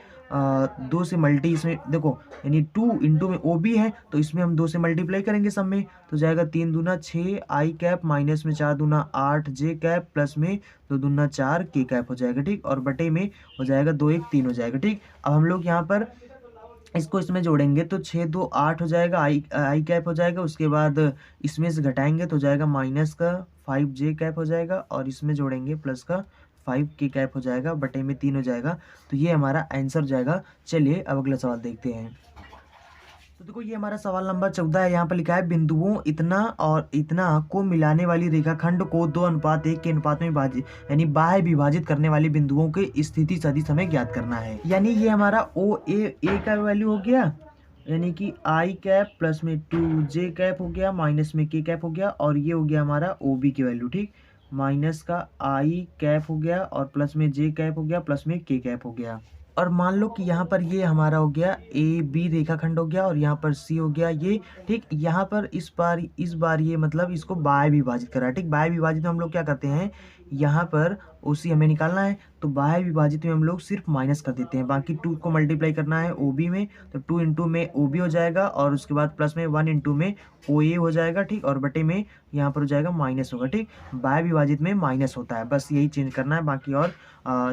2 से मल्टी, इसमें देखो यानी 2 इंटू में ओ बी है तो इसमें हम 2 से मल्टीप्लाई करेंगे सब में, तो जाएगा 3 दूना 6 आई कैप माइनस में 4 दूना 8 जे कैप प्लस में 2 दूना 4 के कैप हो जाएगा, ठीक। और बटे में हो जाएगा 2 1 3 हो जाएगा, ठीक। अब हम लोग यहाँ पर इसको इसमें जोड़ेंगे तो 6 2 8 हो जाएगा, आई कैप हो जाएगा। उसके बाद इसमें से घटाएंगे तो जाएगा माइनस का 5 जे कैप हो जाएगा और इसमें जोड़ेंगे प्लस का 5k कैप हो जाएगा, बटे में 3 हो जाएगा। तो ये हमारा आंसर हो जाएगा। चलिए अब अगला सवाल देखते हैं। तो देखो ये हमारा सवाल नंबर 14 है। यहाँ पर लिखा है बिंदुओं इतना और इतना को मिलाने वाली रेखाखंड को 2:1 के अनुपात में विभाजित, यानी बाह्य विभाजित करने वाली बिंदुओं की स्थिति सदिश हमें ज्ञात करना है। यानी ये हमारा ओ ए का वैल्यू हो गया, यानी कि आई कैप प्लस में 2j कैप हो गया माइनस में k कैप हो गया, और ये हो गया हमारा ओ बी की वैल्यू, ठीक। माइनस का आई कैप हो गया और प्लस में जे कैप हो गया प्लस में के कैप हो गया। और मान लो कि यहाँ पर ये हमारा हो गया ए बी रेखाखंड हो गया और यहाँ पर सी हो गया ये, ठीक। यहाँ पर इस बार ये मतलब इसको बाह्य विभाजित करा, ठीक। बाह्य विभाजित में हम लोग क्या करते हैं, यहाँ पर ओ सी हमें निकालना है तो बाह्य विभाजित में हम लोग सिर्फ माइनस कर देते हैं, बाकी 2 को मल्टीप्लाई करना है ओ बी में, तो 2 इंटू में ओ बी हो जाएगा और उसके बाद प्लस में 1 इंटू में ओ ए हो जाएगा, ठीक। और बटे में यहाँ पर हो जाएगा माइनस होगा, ठीक। बाह्य विभाजित में माइनस होता है, बस यही चेंज करना है, बाकी और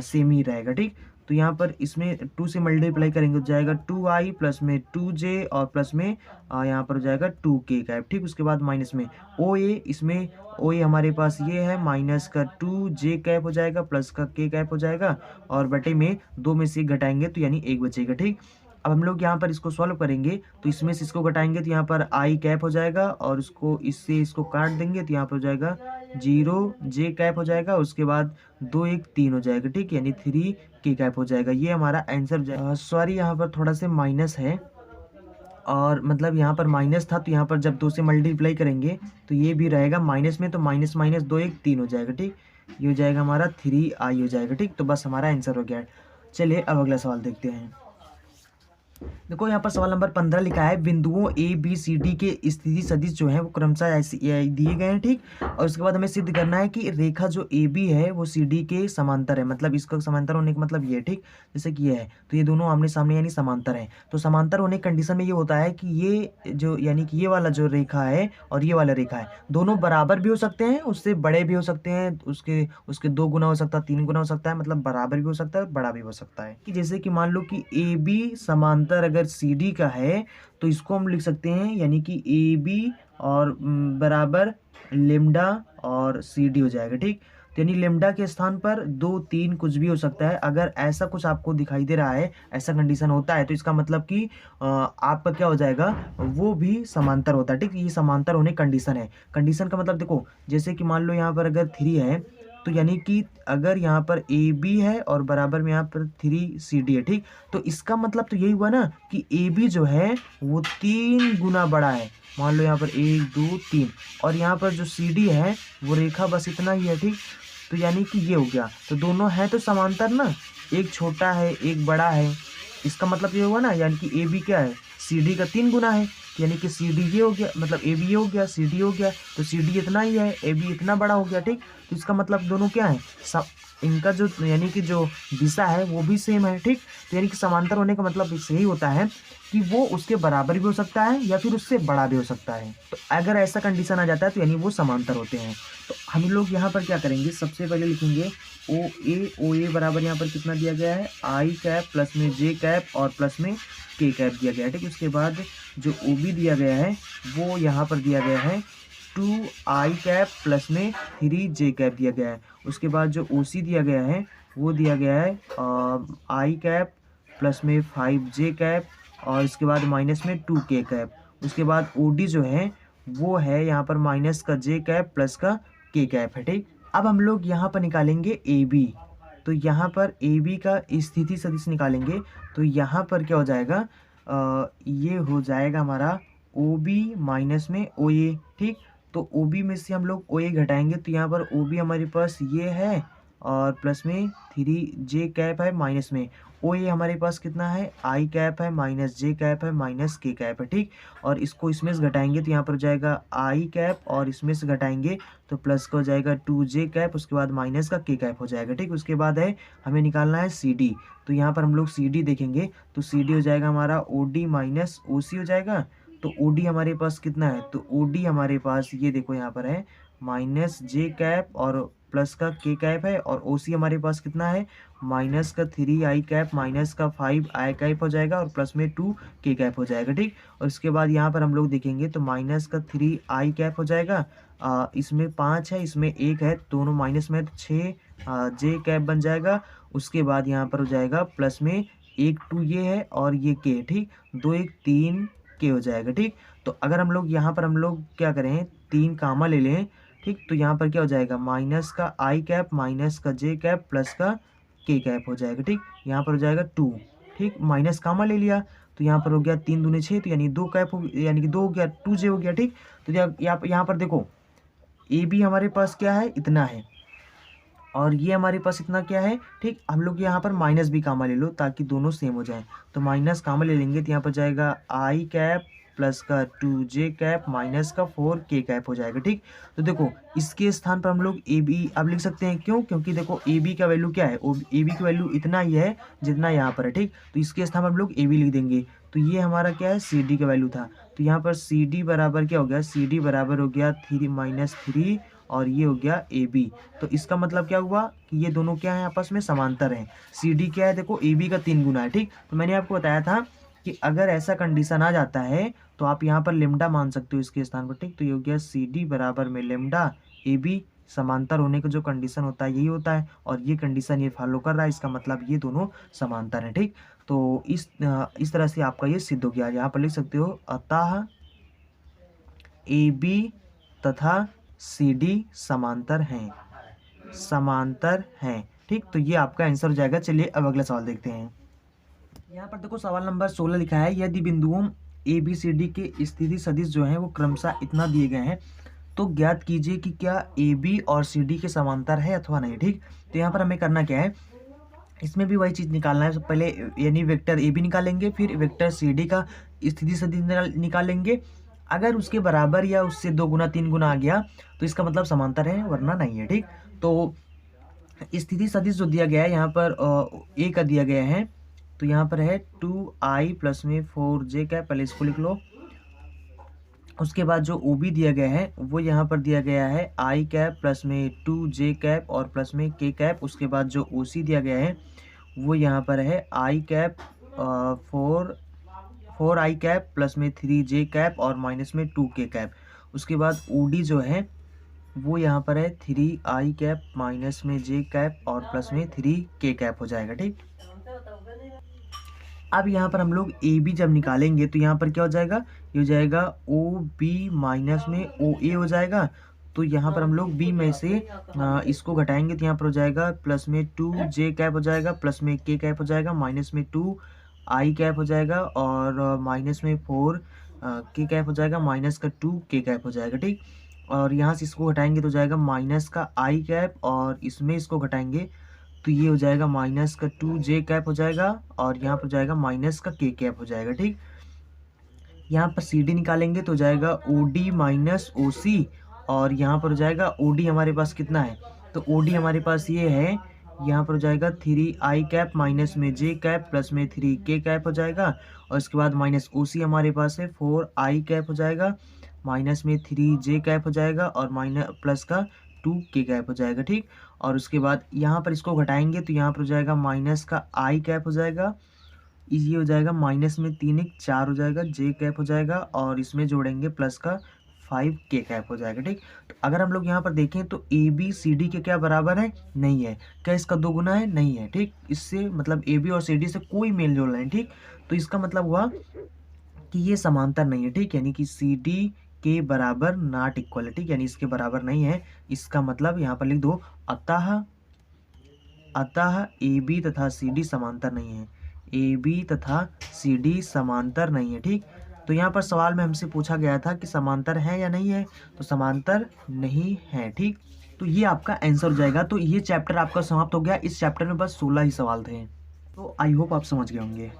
सेम ही रहेगा, ठीक। तो यहाँ पर इसमें 2 से मल्टीप्लाई करेंगे तो जाएगा 2i प्लस में 2j और प्लस में यहाँ पर हो जाएगा 2k कैप, ठीक। उसके बाद माइनस में ओ ए, इसमें ओ ए हमारे पास ये है माइनस का 2j कैप हो जाएगा प्लस का k कैप हो जाएगा, और बटे में 2 में से घटाएंगे तो यानी 1 बचेगा, ठीक। अब हम लोग यहाँ पर इसको सॉल्व करेंगे तो इसमें से इसको घटाएंगे तो यहाँ पर आई कैप हो जाएगा और इसको इससे इसको काट देंगे तो यहाँ पर हो जाएगा 0j कैप हो जाएगा। उसके बाद 2 1 3 हो जाएगा, ठीक, यानी 3k कैप हो जाएगा। ये हमारा आंसर। सॉरी यहाँ पर थोड़ा से माइनस है, और मतलब यहाँ पर माइनस था तो यहाँ पर जब 2 से मल्टीप्लाई करेंगे तो ये भी रहेगा माइनस में, तो माइनस माइनस 2 1 3 हो जाएगा, ठीक। ये हो जाएगा हमारा 3i हो जाएगा, ठीक। तो बस हमारा आंसर हो गया। चलिए अब अगला सवाल देखते हैं। देखो यहाँ पर सवाल नंबर 15 लिखा है, बिंदुओं ए बी सी डी के स्थिति सदिश जो है वो क्रमशः ऐसे दिए गए हैं, ठीक। और उसके बाद हमें सिद्ध करना है कि रेखा जो ए बी है वो सी डी के समांतर है, मतलब इसका समांतर होने का मतलब ये है, ठीक। जैसे कि ये है तो ये दोनों आमने सामने यानी समांतर है। तो समांतर होने की कंडीशन में ये होता है कि ये जो यानी कि ये वाला जो रेखा है और ये वाला रेखा है दोनों बराबर भी हो सकते हैं, उससे बड़े भी हो सकते हैं, उसके उसके 2 गुना हो सकता है, 3 गुना हो सकता है, मतलब बराबर भी हो सकता है, बड़ा भी हो सकता है। कि जैसे कि मान लो कि ए बी समांतर अगर सी डी का है तो इसको हम लिख सकते हैं यानी कि ए बी और बराबर लेमडा और सी डी हो जाएगा, ठीक। तो यानी लेमडा के स्थान पर 2 3 कुछ भी हो सकता है। अगर ऐसा कुछ आपको दिखाई दे रहा है, ऐसा कंडीशन होता है तो इसका मतलब कि आपका क्या हो जाएगा, वो भी समांतर होता है, ठीक। ये समांतर होने कंडीशन है। कंडीशन का मतलब देखो, जैसे कि मान लो यहाँ पर अगर 3 है तो यानी कि अगर यहाँ पर ए बी है और बराबर में यहाँ पर 3 सी डी है, ठीक। तो इसका मतलब तो यही हुआ ना कि ए बी जो है वो 3 गुना बड़ा है। मान लो यहाँ पर 1 2 3 और यहाँ पर जो सी डी है वो रेखा बस इतना ही है, ठीक। तो यानी कि ये हो गया, तो दोनों हैं तो समांतर ना, एक छोटा है एक बड़ा है। इसका मतलब ये हुआ ना, यानी कि ए बी क्या है, सी डी का 3 गुना है, यानी कि सी डी ये हो गया, मतलब ए बी ये हो गया, सी डी हो गया, तो सी डी इतना ही है, ए बी इतना बड़ा हो गया, ठीक। तो इसका मतलब दोनों क्या है, इनका जो यानी कि जो दिशा है वो भी सेम है, ठीक। तो यानी कि समांतर होने का मतलब इससे ही होता है कि वो उसके बराबर भी हो सकता है या फिर उससे बड़ा भी हो सकता है। तो अगर ऐसा कंडीशन आ जाता है तो यानी वो समांतर होते हैं। तो हम लोग यहाँ पर क्या करेंगे, सबसे पहले लिखेंगे ओ ए बराबर यहाँ पर कितना दिया गया है, आई कैप प्लस में जे कैप और प्लस में के कैप दिया गया है, ठीक। उसके बाद जो ओ बी दिया गया है वो यहाँ पर दिया गया है 2 आई कैप प्लस में 3 जे कैप दिया गया है। उसके बाद जो ओ सी दिया गया है वो दिया गया है आई कैप प्लस में 5 जे कैप और इसके बाद माइनस में 2 के कैप। उसके बाद ओ डी जो है वो है यहाँ पर माइनस का जे कैप प्लस का के कैप है, ठीक। अब हम लोग यहाँ पर निकालेंगे ए बी। तो यहाँ पर ए बी का स्थिति सदिश निकालेंगे तो यहाँ पर क्या हो जाएगा, ये हो जाएगा हमारा ओ बी माइनस में ओ ए, ठीक। तो ओ बी में से हम लोग ओ ए घटाएंगे तो यहाँ पर ओ बी हमारे पास ये है और प्लस में 3 जे कैप है माइनस में ओ ए हमारे पास कितना है, आई कैप है माइनस जे कैप है माइनस के कैप है, ठीक। और इसको इसमें से घटाएंगे तो यहाँ पर हो जाएगा आई कैप और इसमें से घटाएंगे तो प्लस का हो जाएगा 2 जे कैप, उसके बाद माइनस का के कैप हो जाएगा, ठीक। उसके बाद है हमें निकालना है सी डी। तो यहाँ पर हम लोग सी डी देखेंगे तो सी डी हो जाएगा हमारा ओ डी माइनस ओ सी हो जाएगा। तो ओ डी हमारे पास कितना है, तो ओ डी हमारे पास ये देखो यहाँ पर है माइनस जे कैप और प्लस का के कैप है और ओ सी हमारे पास कितना है माइनस का 3 आई कैप माइनस का 5 आई कैप हो जाएगा और प्लस में 2 के कैप हो जाएगा, ठीक। और इसके बाद यहाँ पर हम लोग देखेंगे तो माइनस का 3 आई कैप हो जाएगा, इसमें 5 है इसमें 1 है, दोनों माइनस में तो 6 जे कैप बन जाएगा। उसके बाद यहाँ पर हो जाएगा प्लस में 1 2 ये है और ये के, ठीक। 2 1 3 के हो जाएगा, ठीक। तो अगर हम लोग यहाँ पर हम लोग क्या करें 3 कामा ले लें, ठीक। तो यहाँ पर क्या हो जाएगा माइनस का आई कैप माइनस का जे कैप प्लस का के कैप हो जाएगा, ठीक। यहाँ पर हो जाएगा 2, ठीक। माइनस कामा ले लिया तो यहाँ पर हो गया 3 दूनी 6 तो यानी 2 कैप हो यानी कि 2 हो गया 2 जे हो गया, ठीक। तो यहाँ पर देखो ए बी हमारे पास क्या है इतना है और ये हमारे पास इतना क्या है, ठीक। हम लोग यहाँ पर माइनस भी कामा ले लो ताकि दोनों सेम हो जाएं। तो माइनस कामा ले लेंगे तो यहाँ पर जाएगा आई कैप प्लस का 2 जे कैप माइनस का 4 के कैप हो जाएगा, ठीक। तो देखो इसके स्थान पर हम लोग ए बी अब लिख सकते हैं, क्यों, क्योंकि देखो ए बी का वैल्यू क्या है, ए बी की वैल्यू इतना ही है जितना यहाँ पर है, ठीक। तो इसके स्थान पर हम लोग ए बी लिख देंगे। तो ये हमारा क्या है सी डी का वैल्यू था, तो यहाँ पर सी डी बराबर क्या हो गया, सी डी बराबर हो गया 3 माइनस 3 और ये हो गया ए बी। तो इसका मतलब क्या हुआ कि ये दोनों क्या है आपस में समांतर हैं। सी डी क्या है देखो ए बी का 3 गुना है, ठीक। तो मैंने आपको बताया था कि अगर ऐसा कंडीशन आ जाता है तो आप यहाँ पर लेमडा मान सकते हो इसके स्थान पर, ठीक। तो ये हो गया सी डी बराबर में लेमडा ए बी, समांतर होने का जो कंडीशन होता है यही होता है और ये कंडीशन ये फॉलो कर रहा है, इसका मतलब ये दोनों समांतर हैं, ठीक। तो इस तरह से आपका ये सिद्ध हो गया। यहाँ पर लिख सकते हो अतः ए बी तथा सी डी समांतर हैं, समांतर हैं, ठीक। तो ये आपका आंसर हो जाएगा। चलिए अब अगला सवाल देखते हैं। यहाँ पर देखो सवाल नंबर 16 लिखा है, यदि बिंदुओं ए बी सी डी के स्थिति सदिश जो हैं वो क्रमशः इतना दिए गए हैं तो ज्ञात कीजिए कि क्या ए बी और सी डी के समांतर है अथवा नहीं, ठीक। तो यहाँ पर हमें करना क्या है, इसमें भी वही चीज़ निकालना है। पहले यानी वेक्टर ए बी निकालेंगे, फिर वेक्टर सी डी का स्थिति सदिश निकालेंगे। अगर उसके बराबर या उससे 2 गुना 3 गुना आ गया तो इसका मतलब समांतर है, वरना नहीं है। ठीक, तो स्थिति सदिश जो दिया गया है यहाँ पर ए का दिया गया है, तो यहाँ पर है 2i प्लस में 4j कैप, पहले इसको लिख लो। उसके बाद जो ओ बी दिया गया है वो यहाँ पर दिया गया है i कैप प्लस में 2j कैप और प्लस में k कैप। उसके बाद जो ओ सी दिया गया है वो यहाँ पर है i cap 4i cap plus में 3j कैप और माइनस में 2k कैप। उसके बाद ओ डी जो है वो यहाँ पर है 3i कैप माइनस में j कैप और प्लस में 3k कैप हो जाएगा। ठीक, अब यहाँ पर हम लोग ए बी जब निकालेंगे तो यहाँ पर क्या हो जाएगा, ये हो जाएगा ओ बी माइनस में ओ ए हो जाएगा। तो यहाँ पर हम लोग बी में से इसको घटाएंगे तो यहाँ पर हो जाएगा प्लस में 2j कैप हो जाएगा, प्लस में k कैप हो जाएगा, माइनस में 2i कैप हो जाएगा और माइनस में 4k कैप हो जाएगा, माइनस का 2k कैप हो जाएगा। ठीक, और यहाँ से इसको घटाएंगे तो हो जाएगा माइनस का i कैप और इसमें इसको घटाएंगे तो ये हो जाएगा माइनस का 2j कैप हो जाएगा और यहाँ पर जाएगा माइनस का k कैप हो जाएगा। ठीक, यहाँ पर सी डी निकालेंगे तो हो जाएगा ओ डी माइनस ओ सी और यहाँ पर हो जाएगा ओ डी हमारे पास कितना है, तो ओ डी हमारे पास ये है, यहाँ पर हो जाएगा 3i कैप माइनस में j कैप प्लस में 3k कैप हो जाएगा। और इसके बाद माइनस ओ सी हमारे पास है 4i कैप हो जाएगा, माइनस में 3j कैप हो जाएगा और माइनस प्लस का 2k कैप हो जाएगा। ठीक, और उसके बाद यहाँ पर इसको घटाएंगे तो यहाँ पर हो जाएगा माइनस का i कैप हो जाएगा, ये हो जाएगा माइनस में 3 1 4 हो जाएगा, j कैप हो जाएगा और इसमें जोड़ेंगे प्लस का 5k कैप हो जाएगा। ठीक, तो अगर हम लोग यहाँ पर देखें तो ए बी सी डी के क्या बराबर है, नहीं है। क्या इसका 2 गुना है, नहीं है। ठीक, इससे मतलब ए बी और सी डी से कोई मेल जोल नहीं। ठीक, तो इसका मतलब हुआ कि ये समांतर नहीं है। ठीक, यानी कि सी डी के बराबर नॉट इक्वल है। ठीक, यानी इसके बराबर नहीं है। इसका मतलब यहाँ पर लिख दो अतः ए बी तथा सी डी समांतर नहीं है। ए बी तथा सी डी समांतर नहीं है। ठीक, तो यहाँ पर सवाल में हमसे पूछा गया था कि समांतर है या नहीं है, तो समांतर नहीं है। ठीक, तो ये आपका आंसर हो जाएगा। तो ये चैप्टर आपका समाप्त हो गया। इस चैप्टर में बस 16 ही सवाल थे। तो आई होप आप समझ गए होंगे।